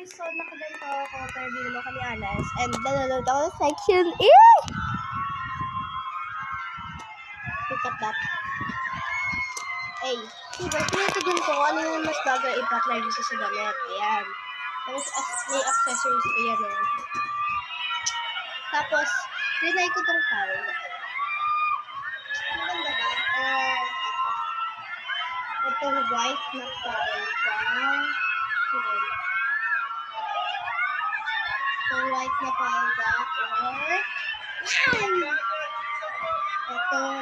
guys, so nakaganto ako pero di naman kami alas. And nanonood ako sa section E! Look at that. Ay, diba, tinitigan ko ano yung mas bagay i-apply dito sa damit. Ayan. Tapos may accessories. Ayan o. Tapos, trinay ko tong towel. Maganda ba? Itong white na towel pa. Itong white na palda or itong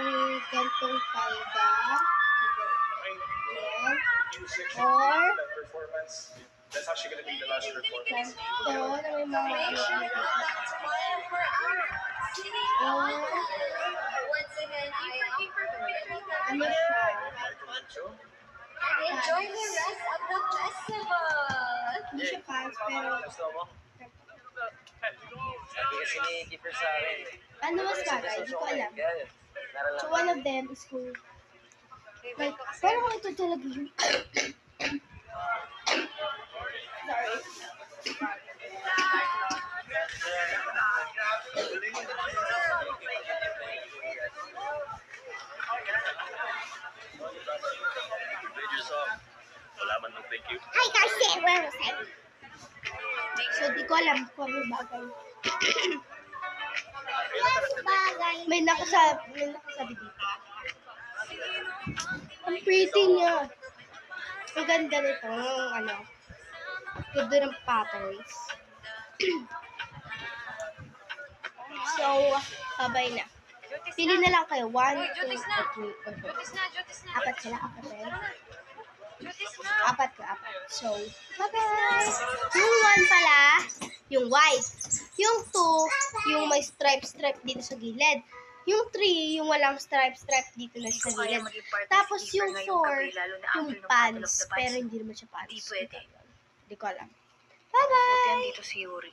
gantong palda or that's actually going to be the last report. ganto na may mga or ano siya? Enjoy the rest of the festival! Hindi siya pants pero Sabi kasi ni Keeper sa akin. ano mas bagay? Hindi ko alam. So one of them is cool. Like, parang ito talaga yun. Sorry. Wala man nung thank you. Hi kasi, where was I? So di ko alam kung ano bagay. May nakasabi dito. Ang pretty niya. Ang ganda nito. Ano. Ganda ng patterns. So, sabay na. Pili na lang kayo. 1, 2, or 3, or 4. Apat sila. Apat. So, bye-bye! Yung 1 pala, yung white. Yung 2, yung may stripe dito sa gilid. Yung 3, yung walang stripe dito na sa gilid. Tapos yung 4, yung pants. Pero hindi naman siya pants. Di pwede. Hindi ko alam. Bye-bye! Dito si Yuri.